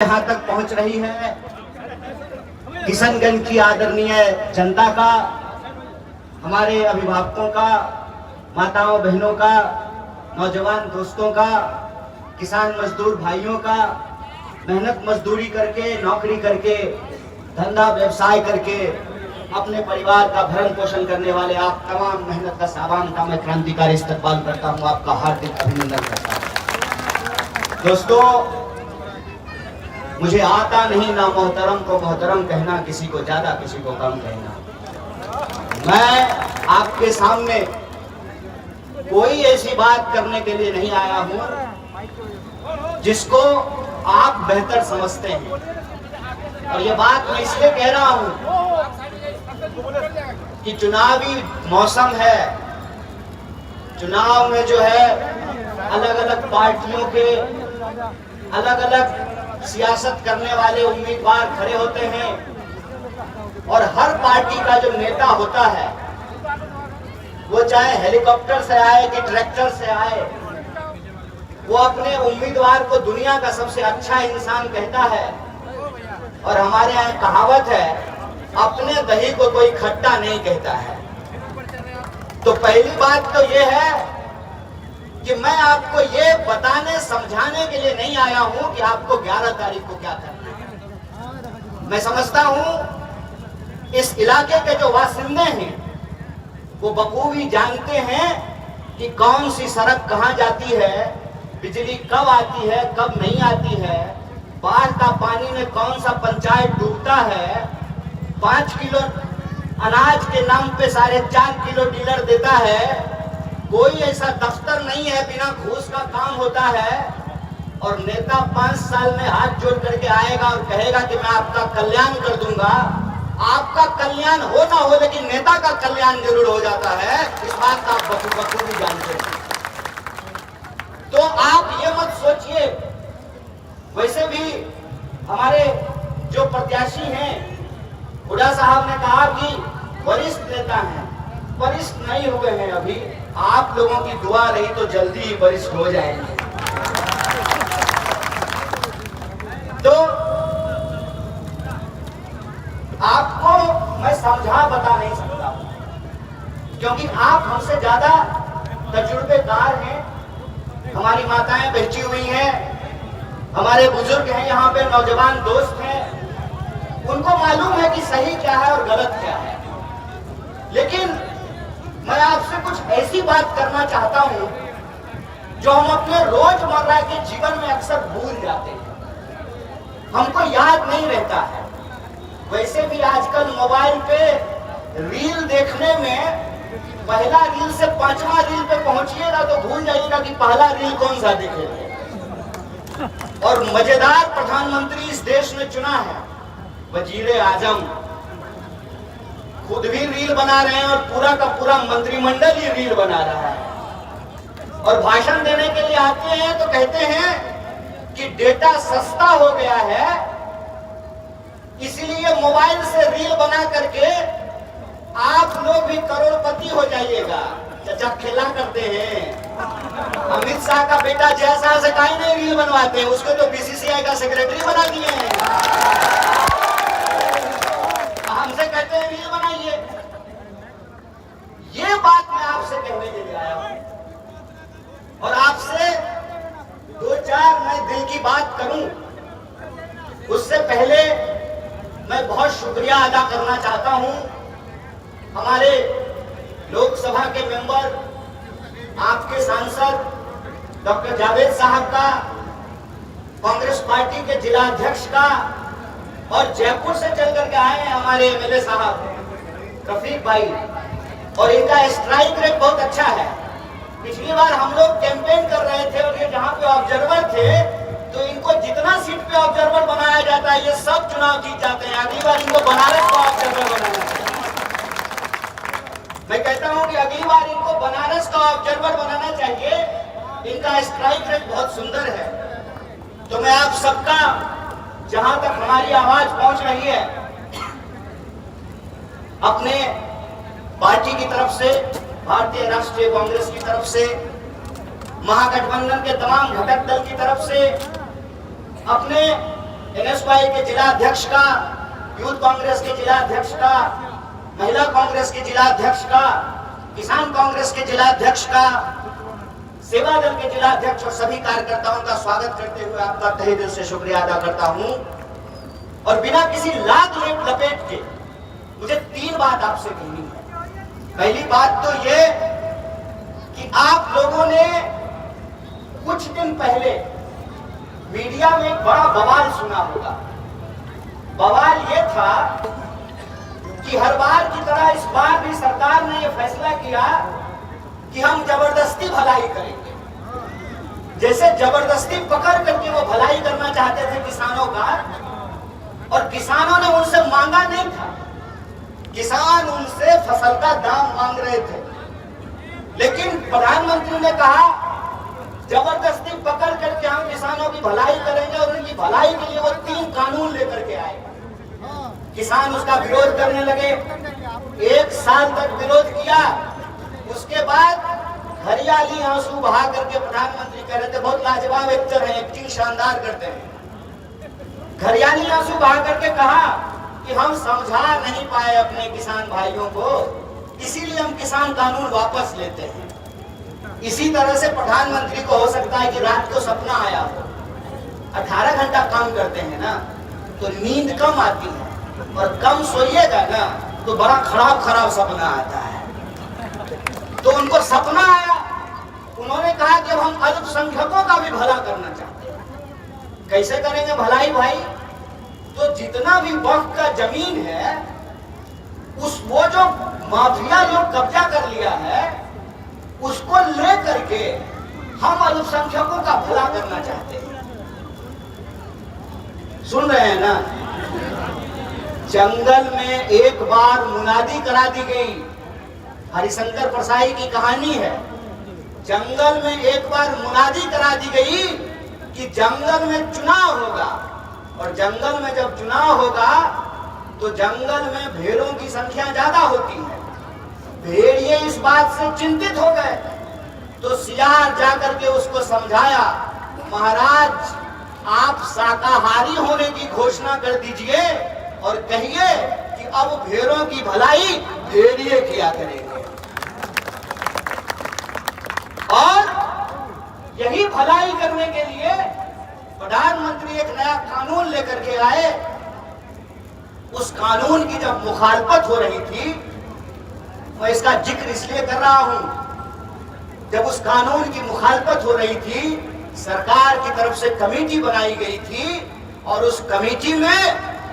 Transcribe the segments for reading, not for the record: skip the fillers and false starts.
यहाँ तक पहुंच रही है। किशनगंज की आदरणीय जनता का, हमारे अभिभावकों का, माताओं बहनों का, नौजवान दोस्तों का, किसान मजदूर भाइयों का, मेहनत मजदूरी करके, नौकरी करके, धंधा व्यवसाय करके अपने परिवार का भरण पोषण करने वाले आप तमाम मेहनत का सामान का मैं क्रांतिकारी इस्तकबाल करता हूँ, आपका हार्दिक अभिनंदन करता हूँ। दोस्तों, मुझे आता नहीं ना मोहतरम को मोहतरम कहना, किसी को ज्यादा किसी को कम कहना। मैं आपके सामने कोई ऐसी बात करने के लिए नहीं आया हूं जिसको आप बेहतर समझते हैं, और ये बात मैं इसलिए कह रहा हूं कि चुनावी मौसम है। चुनाव में जो है अलग अलग पार्टियों के अलग अलग सियासत करने वाले उम्मीदवार खड़े होते हैं, और हर पार्टी का जो नेता होता है वो चाहे हेलीकॉप्टर से आए कि ट्रैक्टर से आए, वो अपने उम्मीदवार को दुनिया का सबसे अच्छा इंसान कहता है। और हमारे यहाँ कहावत है, अपने दही को कोई खट्टा नहीं कहता है। तो पहली बात तो ये है कि मैं आपको ये बताने समझाने के लिए नहीं आया हूं कि आपको 11 तारीख को क्या करना है। मैं समझता हूं इस इलाके के जो वासिंदे हैं वो बखूबी जानते हैं कि कौन सी सड़क कहां जाती है, बिजली कब आती है कब नहीं आती है, बाढ़ का पानी में कौन सा पंचायत डूबता है, 5 किलो अनाज के नाम पे 4.5 किलो डीलर देता है। कोई ऐसा दफ्तर नहीं है बिना घूस का काम होता है, और नेता 5 साल में हाथ जोड़ करके आएगा और कहेगा कि मैं आपका कल्याण कर दूंगा। आपका कल्याण हो ना हो, लेकिन नेता का कल्याण जरूर हो जाता है। इस बात का आप बखूबी जानते हैं। तो आप ये मत सोचिए, वैसे भी हमारे जो प्रत्याशी हैं, हुड्डा साहब ने कहा कि वरिष्ठ नेता हैं, वरिष्ठ नहीं हुए हैं अभी। आप लोगों की दुआ रही तो जल्दी ही वरिष्ठ हो जाएंगे। तो आपको मैं समझा बता नहीं सकता, क्योंकि आप हमसे ज्यादा तजुर्बेकार हैं। हमारी माताएं बैठी हुई हैं, हमारे बुजुर्ग हैं, यहाँ पे नौजवान दोस्त हैं, उनको मालूम है कि सही क्या है और गलत क्या है। लेकिन मैं आपसे कुछ ऐसी बात करना चाहता हूं जो हम अपने रोजमर्रा के जीवन में अक्सर भूल जाते हैं, हमको याद नहीं रहता है। वैसे भी आजकल मोबाइल पे रील देखने में पहला रील से 5वां रील पे पहुंचिएगा तो भूल जाइएगा कि पहला रील कौन सा देखेंगे। और मजेदार प्रधानमंत्री इस देश ने चुना है, वजीर आजम खुद भी रील बना रहे हैं और पूरा का पूरा मंत्रिमंडल ही रील बना रहा है। और भाषण देने के लिए आते हैं तो कहते हैं कि डेटा सस्ता हो गया है, इसलिए मोबाइल से रील बना करके आप लोग भी करोड़पति हो जाइएगा। चाचा खेला करते हैं, अमित शाह का बेटा जय शाह से काहे नहीं रील बनवाते हैं, उसको तो बीसीसीआई का सेक्रेटरी बना दिए हैं। हमसे कहते हैं रील बनाइए। ये बात मैं आपसे कहने के लिए आया हूं, और आपसे 2-4 मैं दिल की बात करूं उससे पहले मैं बहुत शुक्रिया अदा करना चाहता हूं हमारे लोकसभा के मेंबर, आपके सांसद डॉक्टर जावेद साहब का, कांग्रेस पार्टी के जिला अध्यक्ष का, और जयपुर से चल करके आए हैं हमारे एमएलए साहब रफीक भाई, और इनका स्ट्राइक रेट बहुत अच्छा है। पिछली बार हम लोग कैंपेन कर रहे थे और ये जहां पे ऑब्जर्वर थे, तो इनको जितना सीट पे ऑब्जर्वर बनाया जाता है ये सब चुनाव जीत जाते हैं। अगली बार इनको बनारस का ऑब्जर्वर बनाना चाहिए। मैं कहता हूं कि अगली बार इनको बनारस का ऑब्जर्वर बनाना चाहिए। इनका स्ट्राइक रेट बहुत सुंदर है। तो मैं आप सबका, जहां तक हमारी आवाज पहुंच रही है, अपने पार्टी की तरफ से, भारतीय राष्ट्रीय कांग्रेस की तरफ से, महागठबंधन के तमाम घटक दल की तरफ से, अपने एनएसवाई के जिला अध्यक्ष का, यूथ कांग्रेस के जिला अध्यक्ष का, महिला कांग्रेस के जिला अध्यक्ष का, किसान कांग्रेस के जिला अध्यक्ष का, सेवा दल के जिला अध्यक्ष और सभी कार्यकर्ताओं का स्वागत करते हुए आपका तहे दिल से शुक्रिया अदा करता हूं। और बिना किसी लाग लपेट के मुझे 3 बात आपसे कहनी है। पहली बात तो ये कि आप लोगों ने कुछ दिन पहले मीडिया में एक बड़ा बवाल सुना होगा। बवाल ये था कि हर बार की तरह इस बार भी सरकार ने यह फैसला किया कि हम जबरदस्ती भलाई करेंगे। जैसे जबरदस्ती पकड़ करके वो भलाई करना चाहते थे किसानों का, और किसानों ने उनसे मांगा नहीं था। किसान उनसे फसल का दाम मांग रहे थे, लेकिन प्रधानमंत्री ने कहा जबरदस्ती पकड़ करके हम किसानों की भलाई करेंगे, और उनकी भलाई के लिए वो 3 कानून लेकर के आए। किसान उसका विरोध करने लगे, 1 साल तक विरोध किया। उसके बाद हरियाली आंसू बहा करके प्रधानमंत्री कह रहे थे, बहुत लाजवाब एक्टर है, एक्टिंग शानदार करते हैं। हरियाली आंसू बहा करके कहा कि हम समझा नहीं पाए अपने किसान भाइयों को, इसीलिए हम किसान कानून वापस लेते हैं। इसी तरह से प्रधानमंत्री को हो सकता है कि रात को सपना आया हो। 18 घंटा काम करते हैं ना, तो नींद कम आती है, और कम सोइएगा ना तो बड़ा खराब सपना आता है। तो उनको सपना आया, उन्होंने कहा कि अब हम अल्पसंख्यकों का भी भला करना चाहते हैं। कैसे करेंगे भलाई भाई? तो जितना भी वक्फ का जमीन है, वो जो माफिया लोग कब्जा कर लिया है, उसको ले करके हम अल्पसंख्यकों का भला करना चाहते हैं। सुन रहे हैं ना? जंगल में एक बार मुनादी करा दी गई। हरिशंकर परसाई की कहानी है। जंगल में एक बार मुनादी करा दी गई कि जंगल में चुनाव होगा, और जंगल में जब चुनाव होगा तो जंगल में भेड़ों की संख्या ज्यादा होती है। भेड़िए इस बात से चिंतित हो गए, तो सियार जाकर के उसको समझाया, महाराज आप शाकाहारी होने की घोषणा कर दीजिए और कहिए कि अब भेड़ों की भलाई भेड़िए किया करेंगे। और यही भलाई करने के लिए प्रधानमंत्री एक नया कानून लेकर के आए। उस कानून की जब मुखालफत हो रही थी, मैं इसका जिक्र इसलिए कर रहा हूं, जब उस कानून की मुखालफत हो रही थी, सरकार की तरफ से कमेटी बनाई गई थी, और उस कमेटी में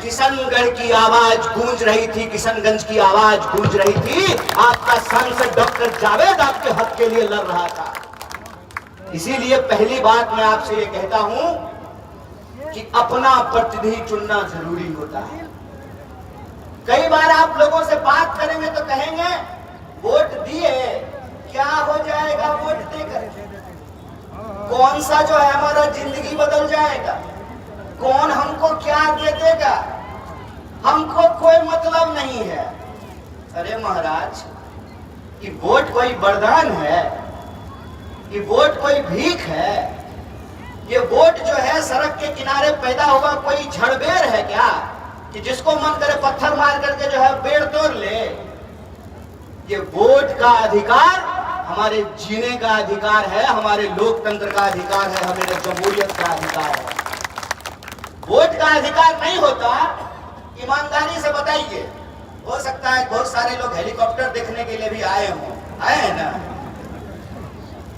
किशनगढ़ की आवाज गूंज रही थी, किशनगंज की आवाज गूंज रही थी। आपका सांसद डॉक्टर जावेद आपके हक के लिए लड़ रहा था। इसीलिए पहली बात मैं आपसे ये कहता हूं कि अपना प्रतिनिधि चुनना जरूरी होता है। कई बार आप लोगों से बात करेंगे तो कहेंगे वोट दिए, क्या हो जाएगा वोट देकर? कौन सा जो है हमारा जिंदगी बदल जाएगा? कौन हमको क्या दे देगा? हमको कोई मतलब नहीं है। अरे महाराज, कि वोट कोई वरदान है? कि वोट कोई भीख है? ये वोट जो है सड़क के किनारे पैदा हुआ कोई झड़बेर है क्या, कि जिसको मन करे पत्थर मार करके जो है पेड़ तोड़ ले? ये वोट का अधिकार हमारे जीने का अधिकार है, हमारे लोकतंत्र का अधिकार है, हमारे जमहूरियत का अधिकार है। वोट का अधिकार नहीं होता, ईमानदारी से बताइए, हो सकता है बहुत सारे लोग हेलीकॉप्टर देखने के लिए भी आए हों, आए हैं ना?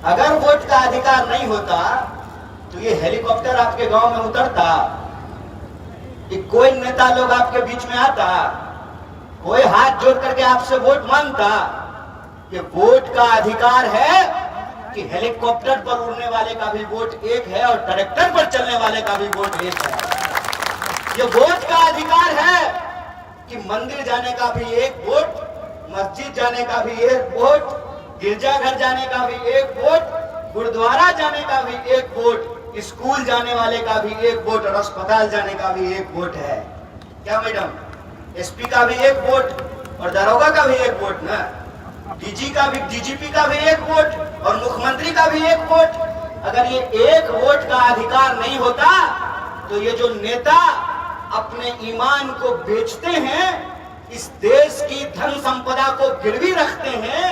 अगर वोट का अधिकार नहीं होता तो ये हेलीकॉप्टर आपके गांव में उतरता? कि कोई नेता लोग आपके बीच में आता? कोई हाथ जोड़ करके आपसे वोट मांगता? ये वोट का अधिकार है कि हेलीकॉप्टर पर उड़ने वाले का भी वोट एक है और ट्रैक्टर पर चलने वाले का भी वोट एक है। ये वोट का अधिकार है कि मंदिर जाने का भी एक वोट, मस्जिद जाने का भी एक वोट, गिरजाघर जाने का भी एक वोट, गुरुद्वारा जाने का भी एक वोट, स्कूल जाने वाले का भी एक वोट, और अस्पताल जाने का भी एक वोट है। क्या मैडम? एसपी का भी एक वोट और दरोगा का भी एक वोट ना, डीजीपी का भी एक वोट और मुख्यमंत्री का भी एक वोट। अगर ये एक वोट का अधिकार नहीं होता तो ये जो नेता अपने ईमान को बेचते हैं, इस देश की धन संपदा को गिरवी रखते हैं,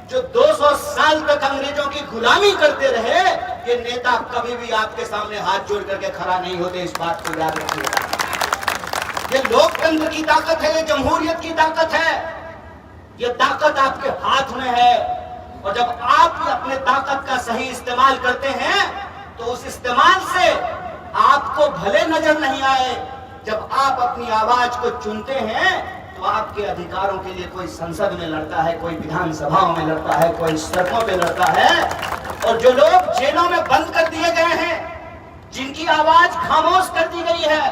जो 200 साल तक अंग्रेजों की गुलामी करते रहे, ये नेता कभी भी आपके सामने हाथ जोड़ करके खड़ा नहीं होते। इस बात को याद रखिएगा। ये लोकतंत्र की ताकत है, ये जमहूरियत की ताकत है, ये ताकत आपके हाथ में है। और जब आप अपने ताकत का सही इस्तेमाल करते हैं तो उस इस्तेमाल से आपको भले नजर नहीं आए, जब आप अपनी आवाज को चुनते हैं तो आपके अधिकारों के लिए कोई संसद में लड़ता है, कोई विधानसभाओं में लड़ता है, कोई सड़कों पे लड़ता है। और जो लोग जेलों में बंद कर दिए गए हैं, जिनकी आवाज खामोश कर दी गई है,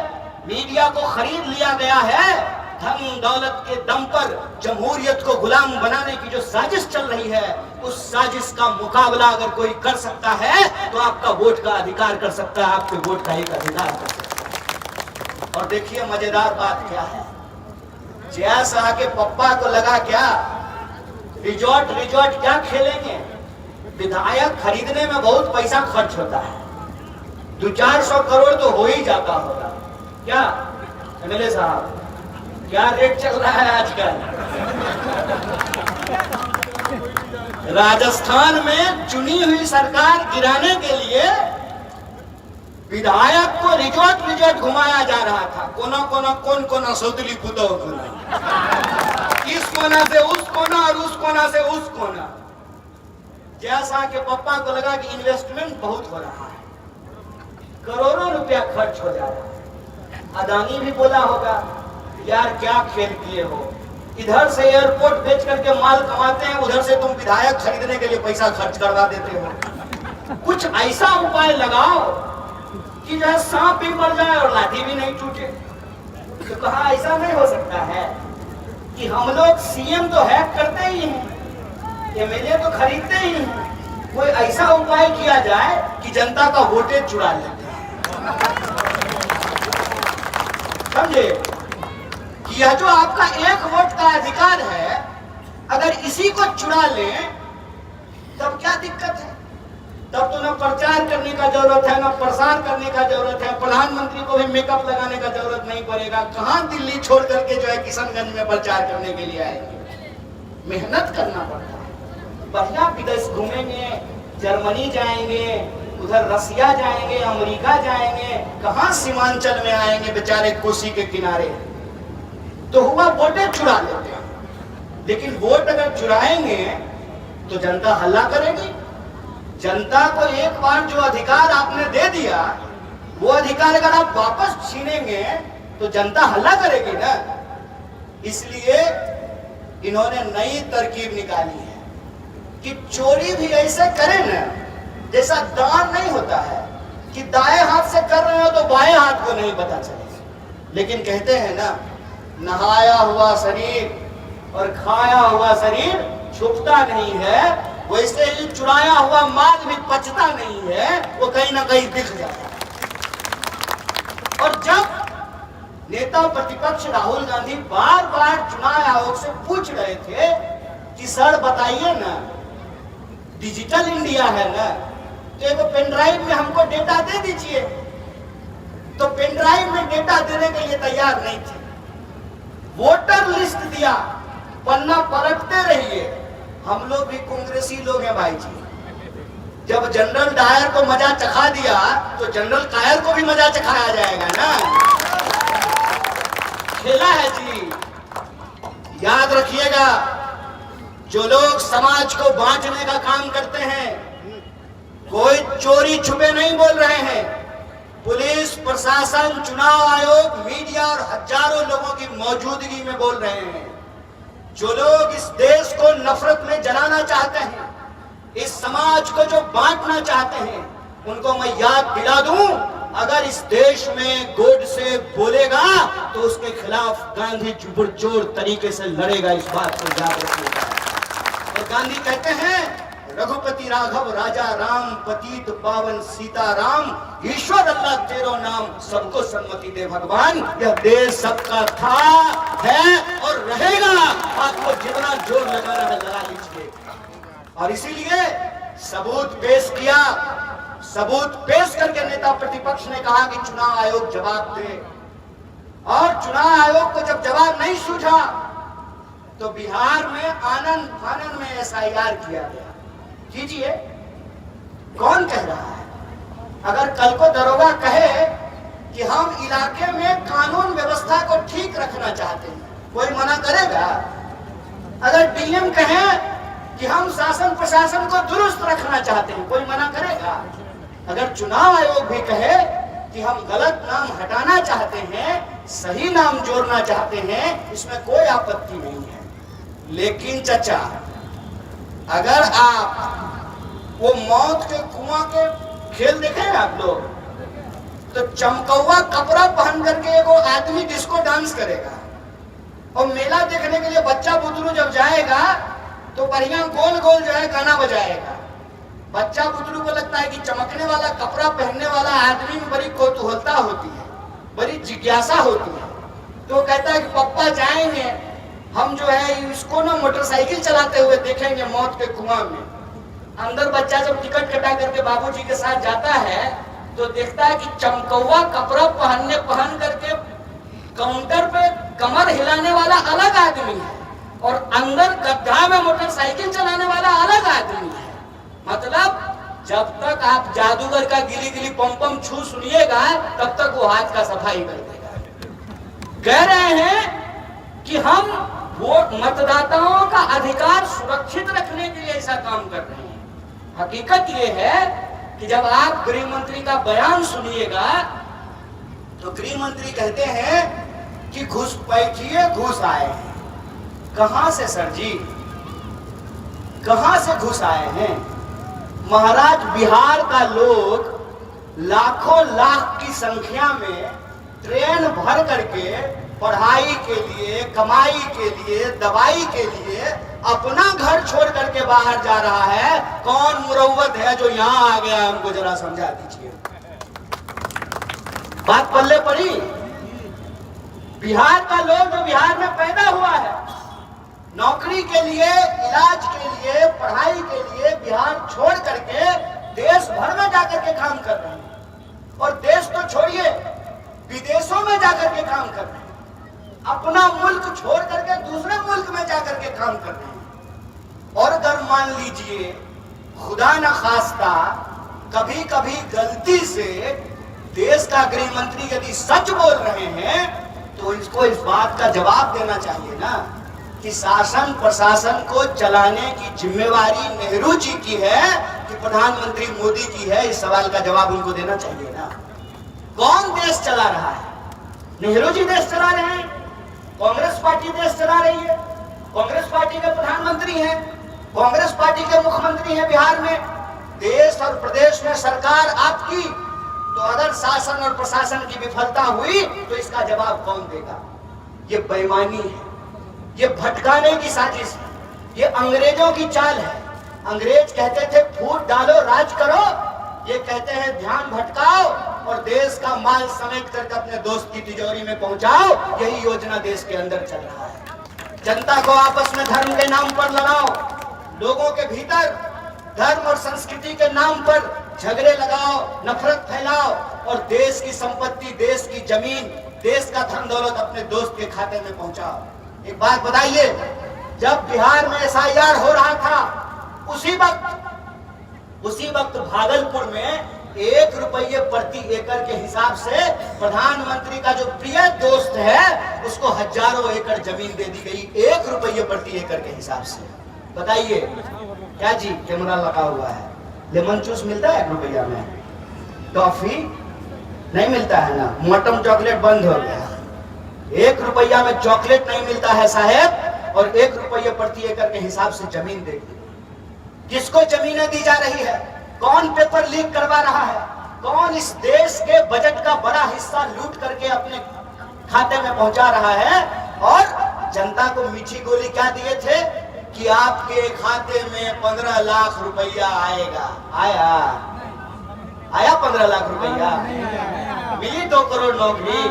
मीडिया को खरीद लिया गया है, धन दौलत के दम पर जमहूरियत को गुलाम बनाने की जो साजिश चल रही है, उस साजिश का मुकाबला अगर कोई कर सकता है तो आपका वोट का अधिकार कर सकता है, आपके वोट का एक अधिकार कर सकता है। और देखिए मजेदार बात क्या है, जया शाह के पप्पा को लगा क्या रिजॉर्ट क्या खेलेंगे, विधायक खरीदने में बहुत पैसा खर्च होता है, 200-400 करोड़ तो हो ही जाता होगा। क्या एमएलए साहब, क्या रेट चल रहा है आजकल? राजस्थान में चुनी हुई सरकार गिराने के लिए विधायक को रिजॉर्ट घुमाया जा रहा था। कौन कोना सौतली पुतो इस कोना से उस कोना और उस कोना से उस कोना। जैसा कि पप्पा को लगा कि इन्वेस्टमेंट बहुत हो रहा है, करोड़ों रुपया खर्च हो जा रहा है। अदानी भी बोला होगा यार क्या खेल किए हो, इधर से एयरपोर्ट बेच करके माल कमाते हैं, उधर से तुम विधायक खरीदने के लिए पैसा खर्च करवा देते हो। कुछ ऐसा उपाय लगाओ कि जो सांप भी मर जाए और लाठी भी नहीं टूटे। तो कहा ऐसा नहीं हो सकता है कि हम लोग सीएम तो हैक करते ही हैं, एमएलए तो खरीदते ही हैं, कोई ऐसा उपाय किया जाए कि जनता का वोटेज चुरा लेते हैं। समझे कि यह जो आपका एक वोट का अधिकार है, अगर इसी को चुरा लें तब क्या दिक्कत है? तब तो न प्रचार करने का जरूरत है, न प्रसार करने का जरूरत है, प्रधानमंत्री को भी मेकअप लगाने का जरूरत नहीं पड़ेगा। कहां दिल्ली छोड़ करके जो है किशनगंज में प्रचार करने के लिए आएंगे, मेहनत करना पड़ता है। बढ़िया विदेश घूमेंगे, जर्मनी जाएंगे, उधर रसिया जाएंगे, अमेरिका जाएंगे, कहां सीमांचल में आएंगे बेचारे कोसी के किनारे। तो हुआ वोटें चुरा लेते हैं। लेकिन वोट अगर चुराएंगे तो जनता हल्ला करेगी। जनता को एक बार जो अधिकार आपने दे दिया, वो अधिकार अगर आप वापस छीनेंगे तो जनता हल्ला करेगी ना। इसलिए इन्होंने नई तरकीब निकाली है कि चोरी भी ऐसे करें ना जैसा दान नहीं होता है कि दाएं हाथ से कर रहे हो तो बाएं हाथ को नहीं पता चले। लेकिन कहते हैं ना, नहाया हुआ शरीर और खाया हुआ शरीर छुपता नहीं है, वैसे ही चुराया हुआ माल भी पचता नहीं है, वो कहीं ना कहीं दिख जाता है। और जब नेता प्रतिपक्ष राहुल गांधी बार बार चुनाव आयोग से पूछ रहे थे कि सर बताइए ना, डिजिटल इंडिया है ना, तो एक पेन ड्राइव में हमको डेटा दे दीजिए, तो पेन ड्राइव में डेटा देने के लिए तैयार नहीं थे। वोटर लिस्ट दिया, पन्ना परखते रहिए। हम लोग भी कांग्रेसी लोग हैं भाई जी। जब जनरल डायर को मजा चखा दिया तो जनरल कायर को भी मजा चखाया जाएगा ना। खेला है जी। याद रखिएगा, जो लोग समाज को बांटने का काम करते हैं, कोई चोरी छुपे नहीं बोल रहे हैं। पुलिस प्रशासन, चुनाव आयोग, मीडिया और हजारों लोगों की मौजूदगी में बोल रहे हैं। जो लोग इस देश को नफरत में जलाना चाहते हैं, इस समाज को जो बांटना चाहते हैं, उनको मैं याद दिला दूं, अगर इस देश में गोडसे बोलेगा तो उसके खिलाफ गांधी जुबरजोर तरीके से लड़ेगा। इस बात को याद रखिएगा। और गांधी कहते हैं, रघुपति राघव राजा राम, पतित पावन सीता राम, ईश्वर अल्लाह तेरो नाम, सबको सम्मति दे भगवान। यह देश सबका था, है और रहेगा। आपको जितना जोर लगाना है लगा लीजिए। और इसीलिए सबूत पेश किया सबूत पेश करके नेता प्रतिपक्ष ने कहा कि चुनाव आयोग जवाब दे, और चुनाव आयोग को जब जवाब नहीं सूझा तो बिहार में आनन फानन में एसआईआर किया गया। कीजिए, कौन कह रहा है? अगर कल को दरोगा कहे कि हम इलाके में कानून व्यवस्था को ठीक रखना चाहते हैं, कोई मना करेगा? अगर डीएम कहे कि हम शासन प्रशासन को दुरुस्त रखना चाहते हैं, कोई मना करेगा? अगर चुनाव आयोग भी कहे कि हम गलत नाम हटाना चाहते हैं, सही नाम जोड़ना चाहते हैं, इसमें कोई आपत्ति नहीं है। लेकिन चचा, अगर आप वो मौत के कुआं के खेल देखे आप लोग, तो चमकौआ कपड़ा पहन करके एगो आदमी डिस्को डांस करेगा, और मेला देखने के लिए बच्चा बुतरू जब जाएगा तो बढ़िया गोल गोल जो है गाना बजाएगा। बच्चा बुतरू को लगता है कि चमकने वाला कपड़ा पहनने वाला आदमी में बड़ी कौतूहलता होती है, बड़ी जिज्ञासा होती है, तो कहता है कि पप्पा जाएंगे हम जो है इसको ना मोटरसाइकिल चलाते हुए देखेंगे मौत के कुआं में। अंदर बच्चा जब टिकट कटा करके बाबूजी के साथ जाता है तो देखता है कि चमकौआ कपड़ा पहन करके काउंटर पे कमर हिलाने वाला अलग आदमी है, और अंदर गड्ढा में मोटरसाइकिल चलाने वाला अलग आदमी है। मतलब जब तक आप जादूगर का गिली गिली पम पम छू सुनिएगा, तब तक वो हाथ का सफाई कर देगा। कह रहे हैं कि हम वोट मतदाताओं का अधिकार सुरक्षित रखने के लिए ऐसा काम कर रहे हैं। हकीकत ये है कि जब आप गृह मंत्री का बयान सुनिएगा तो गृह मंत्री कहते हैं कि घुस बैठिए घुस आए हैं। कहां से सर जी, कहां से घुस आए हैं? महाराज, बिहार का लोग लाखों लाख की संख्या में ट्रेन भर करके पढ़ाई के लिए, कमाई के लिए, दवाई के लिए अपना घर छोड़ करके बाहर जा रहा है। कौन मुरव्वत है जो यहां आ गया? हमको जरा समझा दीजिए। बात पल्ले पड़ी? बिहार का लोग जो बिहार में पैदा हुआ है, नौकरी के लिए, इलाज के लिए, पढ़ाई के लिए बिहार छोड़ करके देश भर में जाकर के काम कर रहे हैं, और देश तो छोड़िए विदेशों में जाकर के काम कर रहे हैं। अपना मुल्क छोड़ करके दूसरे मुल्क में जाकर के काम कर रहे हैं। और अगर मान लीजिए खुदा न खास्ता कभी कभी गलती से देश का गृह मंत्री यदि सच बोल रहे हैं तो इसको इस बात का जवाब देना चाहिए ना कि शासन प्रशासन को चलाने की जिम्मेवारी नेहरू जी की है कि प्रधानमंत्री मोदी की है। इस सवाल का जवाब उनको देना चाहिए ना। कौन देश चला रहा है? नेहरू जी देश चला रहे हैं, कांग्रेस पार्टी देश चला रही है, कांग्रेस पार्टी के प्रधानमंत्री हैं, कांग्रेस पार्टी के मुख्यमंत्री हैं बिहार में। देश और प्रदेश में सरकार आपकी, तो अगर शासन और प्रशासन की विफलता हुई तो इसका जवाब कौन देगा? ये बेईमानी है, ये भटकाने की साजिश है, ये अंग्रेजों की चाल है। अंग्रेज कहते थे फूट डालो राज करो, ये कहते हैं ध्यान भटकाओ और देश का माल समेट करके अपने दोस्त की तिजोरी में पहुंचाओ। यही योजना देश के अंदर चल रहा है। जनता को आपस में धर्म के नाम पर लड़ाओ, लोगों के भीतर धर्म और संस्कृति के नाम पर झगड़े लगाओ, नफरत फैलाओ, और देश की संपत्ति, देश की जमीन, देश का धन दौलत अपने दोस्त के खाते में पहुंचाओ। एक बात बताइए, जब बिहार में एसआईआर हो रहा था उसी वक्त भागलपुर में 1 रुपये प्रति एकड़ के हिसाब से प्रधानमंत्री का जो प्रिय दोस्त है उसको हजारों एकड़ जमीन दे दी गई 1 रुपये प्रति एकड़ के हिसाब से। बताइए क्या जी? कैमरा लगा हुआ है। लेमन जूस मिलता है 1 रुपया में? टॉफी नहीं मिलता है ना? मटन चॉकलेट बंद हो गया। 1 रुपया में चॉकलेट नहीं मिलता है साहेब, और 1 रुपये प्रति एकड़ के हिसाब से जमीन देगी। किसको जमीनें दी जा रही है? कौन पेपर लीक करवा रहा है? कौन इस देश के बजट का बड़ा हिस्सा लूट करके अपने खाते में पहुंचा रहा है? और जनता को मीठी गोली क्या दिए थे कि आपके खाते में 15 लाख रुपया आएगा। आया 15 लाख रुपया? मिली 2 करोड़ नौकरी?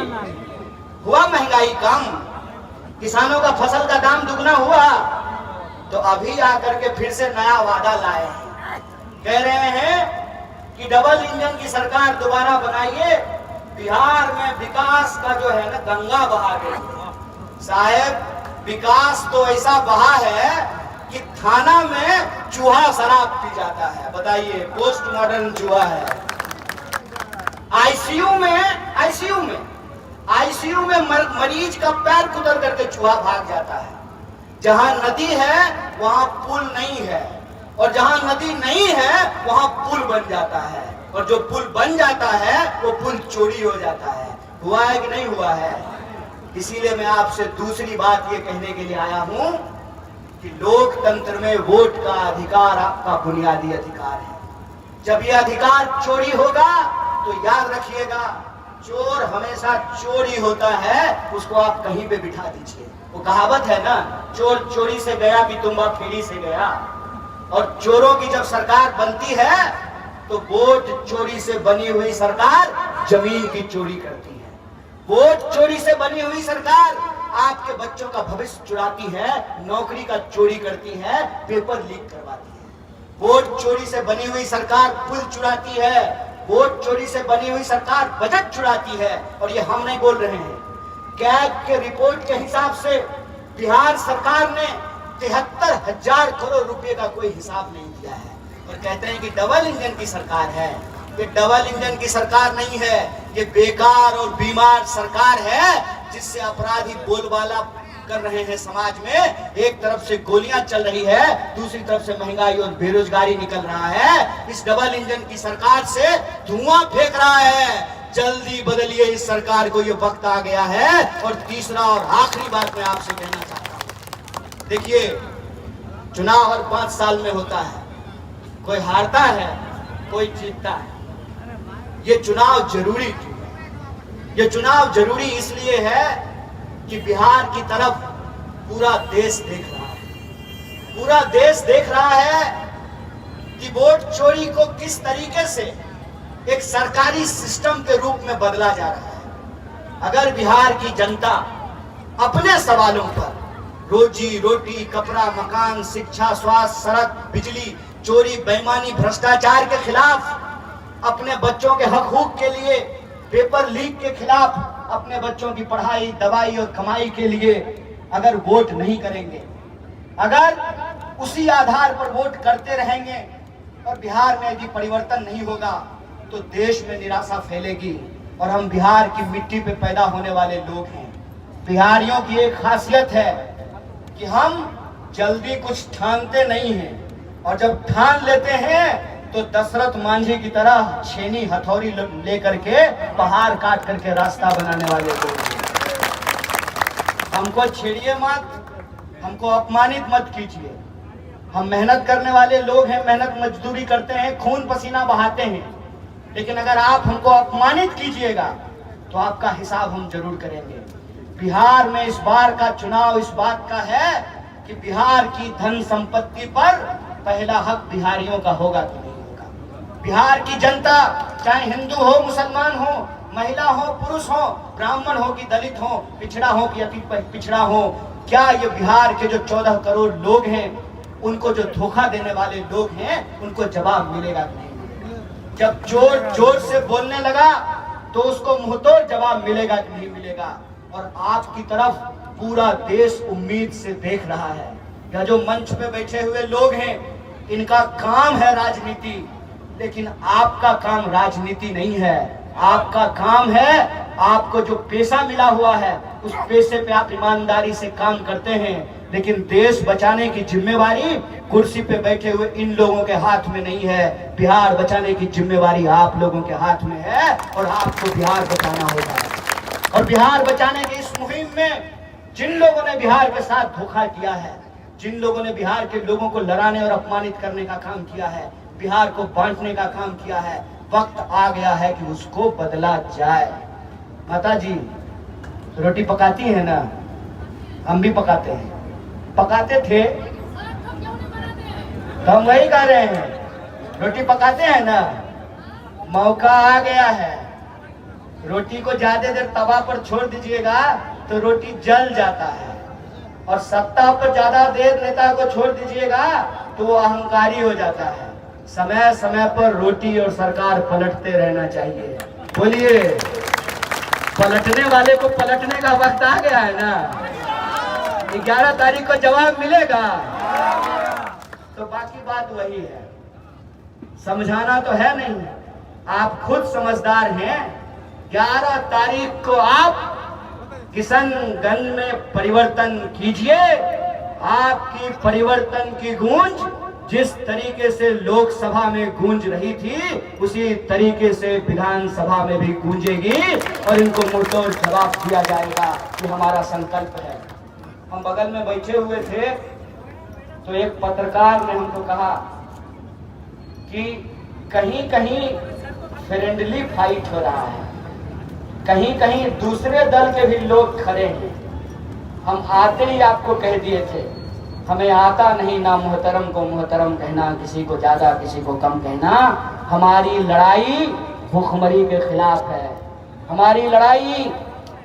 हुआ महंगाई कम? किसानों का फसल का दाम दुगना हुआ? तो अभी आकर के फिर से नया वादा लाए हैं। कह रहे हैं कि डबल इंजन की सरकार दोबारा बनाइए, बिहार में विकास का जो है ना गंगा बहा गई। साहब विकास तो ऐसा बहा है कि थाना में चूहा शराब पी जाता है। बताइए, पोस्ट मॉडर्न चूहा है। आईसीयू में मरीज का पैर कुतर करके चूहा भाग जाता है। जहां नदी है वहां पुल नहीं है, और जहां नदी नहीं है वहां पुल बन जाता है, और जो पुल बन जाता है वो पुल चोरी हो जाता है। हुआ है कि नहीं हुआ है? इसीलिए मैं आपसे दूसरी बात ये कहने के लिए आया हूं कि लोकतंत्र में वोट का अधिकार आपका बुनियादी अधिकार है। जब यह अधिकार चोरी होगा तो याद रखिएगा, चोर हमेशा चोरी होता है, उसको आप कहीं पे बिठा दीजिए। वो कहावत है ना, चोर चोरी से गया भी तुम्बा फेरी से गया। और चोरों की जब सरकार बनती है तो वोट चोरी से बनी हुई सरकार जमीन की चोरी करती है। वोट चोरी से बनी हुई सरकार आपके बच्चों का भविष्य चुराती है, नौकरी का चोरी करती है, पेपर लीक करवाती है। वोट चोरी से बनी हुई सरकार पुल चुराती है, वोट चोरी से बनी हुई सरकार बजट चुराती है। और ये हम नहीं बोल रहे हैं, कैग के रिपोर्ट के हिसाब से बिहार सरकार ने 73,000 करोड़ रुपए का कोई हिसाब नहीं दिया है, और कहते हैं कि डबल इंजन की सरकार है। ये डबल इंजन की सरकार नहीं है, ये बेकार और बीमार सरकार है, जिससे अपराधी बोलबाला कर रहे हैं समाज में। एक तरफ से गोलियां चल रही है, दूसरी तरफ से महंगाई और बेरोजगारी निकल रहा है। इस डबल इंजन की सरकार से धुआं फेंक रहा है। जल्दी बदलिए इस सरकार को, ये वक्त आ गया है। और तीसरा और आखिरी बात मैं आपसे कहना चाहता हूं, देखिए चुनाव हर 5 साल में होता है, कोई हारता है कोई जीतता है। ये चुनाव जरूरी क्यों है? ये चुनाव जरूरी इसलिए है कि बिहार की तरफ पूरा देश देख रहा है। पूरा देश देख रहा है कि वोट चोरी को किस तरीके से एक सरकारी सिस्टम के रूप में बदला जा रहा है। अगर बिहार की जनता अपने सवालों पर, रोजी रोटी, कपड़ा, मकान, शिक्षा, स्वास्थ्य, सड़क, बिजली, चोरी, बेईमानी, भ्रष्टाचार के खिलाफ, अपने बच्चों के हक हुक के लिए, पेपर लीक के खिलाफ, अपने बच्चों की पढ़ाई, दवाई और कमाई के लिए अगर वोट नहीं करेंगे, अगर उसी आधार पर वोट करते रहेंगे और बिहार में यदि परिवर्तन नहीं होगा तो देश में निराशा फैलेगी। और हम बिहार की मिट्टी पे पैदा होने वाले लोग हैं। बिहारियों की एक खासियत है कि हम जल्दी कुछ ठानते नहीं हैं, और जब ठान लेते हैं तो दशरथ मांझी की तरह छेनी हथौड़ी लेकर के पहाड़ काट करके रास्ता बनाने वाले लोग हैं। हमको छेड़िए मत, हमको अपमानित मत कीजिए। हम मेहनत करने वाले लोग हैं, मेहनत मजदूरी करते हैं, खून पसीना बहाते हैं। लेकिन अगर आप हमको अपमानित कीजिएगा तो आपका हिसाब हम जरूर करेंगे। बिहार में इस बार का चुनाव इस बात का है कि बिहार की धन संपत्ति पर पहला हक बिहारियों का होगा कि नहीं होगा। बिहार की जनता, चाहे हिंदू हो, मुसलमान हो, महिला हो, पुरुष हो, ब्राह्मण हो कि दलित हो, पिछड़ा हो कि अति पिछड़ा हो, क्या ये बिहार के जो 14 करोड़ लोग हैं, उनको जो धोखा देने वाले लोग हैं, उनको जवाब मिलेगा कि नहीं? जब चोर जोर से बोलने लगा तो उसको मुंहतोड़ जवाब मिलेगा कि नहीं मिलेगा? और आपकी तरफ पूरा देश उम्मीद से देख रहा है। या जो मंच पे बैठे हुए लोग हैं, इनका काम है राजनीति, लेकिन आपका काम राजनीति नहीं है। आपका काम है, आपको जो पेशा मिला हुआ है उस पेशे पे आप ईमानदारी से काम करते हैं। लेकिन देश बचाने की जिम्मेवारी कुर्सी पे बैठे हुए इन लोगों के हाथ में नहीं है। बिहार बचाने की जिम्मेवारी आप लोगों के हाथ में है, और आपको बिहार बचाना होगा। और बिहार बचाने की इस मुहिम में जिन लोगों ने बिहार के साथ धोखा किया है, जिन लोगों ने बिहार के लोगों को लड़ाने और अपमानित करने का काम किया है, बिहार को बांटने का काम किया है, वक्त आ गया है कि उसको बदला जाए। माता जी रोटी पकाती है ना, हम भी पकाते हैं, पकाते थे तो हम वही कह रहे हैं, रोटी पकाते हैं ना। मौका आ गया है, रोटी को ज्यादा देर तवा पर छोड़ दीजिएगा तो रोटी जल जाता है, और सत्ता पर ज्यादा देर नेता को छोड़ दीजिएगा तो वो अहंकारी हो जाता है। समय समय पर रोटी और सरकार पलटते रहना चाहिए। बोलिए, पलटने वाले को पलटने का वक्त आ गया है ना। 11 तारीख को जवाब मिलेगा। तो बाकी बात वही है, समझाना तो है नहीं, आप खुद समझदार हैं। 11 तारीख को आप किशनगंज में परिवर्तन कीजिए। आपकी परिवर्तन की गूंज जिस तरीके से लोकसभा में गूंज रही थी, उसी तरीके से विधानसभा में भी गूंजेगी और इनको मुंहतोड़ जवाब दिया जाएगा। ये हमारा संकल्प है। हम बगल में बैठे हुए थे तो एक पत्रकार ने हमको कहा कि कहीं कहीं फ्रेंडली फाइट हो रहा है, कहीं कहीं दूसरे दल के भी लोग खड़े हैं। हम आते ही आपको कह दिए थे, हमें आता नहीं ना मोहतरम को मोहतरम कहना, किसी को ज्यादा किसी को कम कहना। हमारी लड़ाई भूखमरी के खिलाफ है, हमारी लड़ाई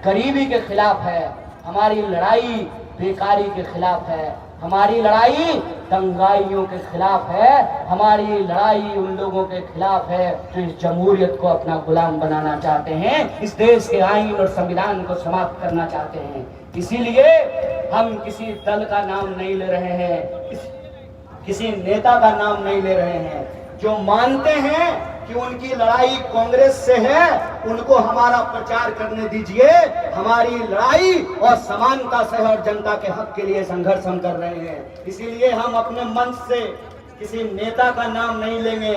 गरीबी के खिलाफ है, हमारी लड़ाई बेकारी के खिलाफ है, हमारी लड़ाई दंगाइयों के खिलाफ है, हमारी लड़ाई उन लोगों के खिलाफ है जो इस जमहूरियत को अपना गुलाम बनाना चाहते हैं, इस देश के आईन और संविधान को समाप्त करना चाहते हैं। इसीलिए हम किसी दल का नाम नहीं ले रहे हैं, किसी नेता का नाम नहीं ले रहे हैं। जो मानते हैं कि उनकी लड़ाई कांग्रेस से है, उनको हमारा प्रचार करने दीजिए। हमारी लड़ाई और समानता से और जनता के हक के लिए संघर्ष हम कर रहे हैं। इसीलिए हम अपने मंच से किसी नेता का नाम नहीं लेंगे।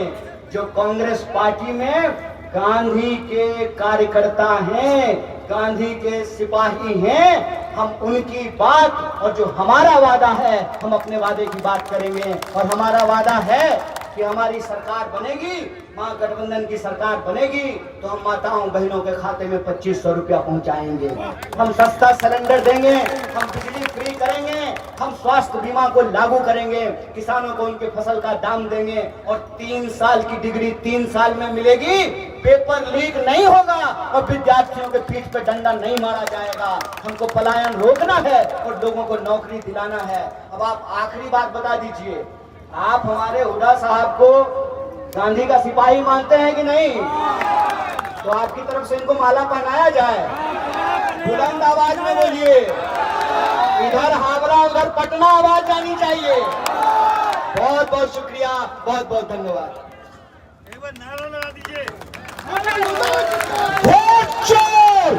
जो कांग्रेस पार्टी में गांधी के कार्यकर्ता हैं, गांधी के सिपाही हैं, हम उनकी बात और जो हमारा वादा है, हम अपने वादे की बात करेंगे। और हमारा वादा है कि हमारी सरकार बनेगी, मां गठबंधन की सरकार बनेगी, तो हम माताओं बहनों के खाते में 2500 रुपया पहुंचाएंगे। हम सस्ता सिलेंडर देंगे, हम बिजली फ्री करेंगे, हम स्वास्थ्य बीमा को लागू करेंगे, किसानों को उनके फसल का दाम देंगे और 3 साल की डिग्री 3 साल में मिलेगी। पेपर लीक नहीं होगा और विद्यार्थियों के पीठ पे डंडा नहीं मारा जाएगा। हमको पलायन रोकना है और लोगों को नौकरी दिलाना है। अब आप आखिरी बात बता दीजिए, आप हमारे हुड्डा साहब को गांधी का सिपाही मानते हैं कि नहीं? तो आपकी तरफ से इनको माला पहनाया जाए। बुलंद आवाज में बोलिए, इधर हावड़ा उधर पटना आवाज जानी चाहिए। बहुत बहुत शुक्रिया, बहुत बहुत धन्यवाद। एक बार नारा लगा दीजिए। वोट चोर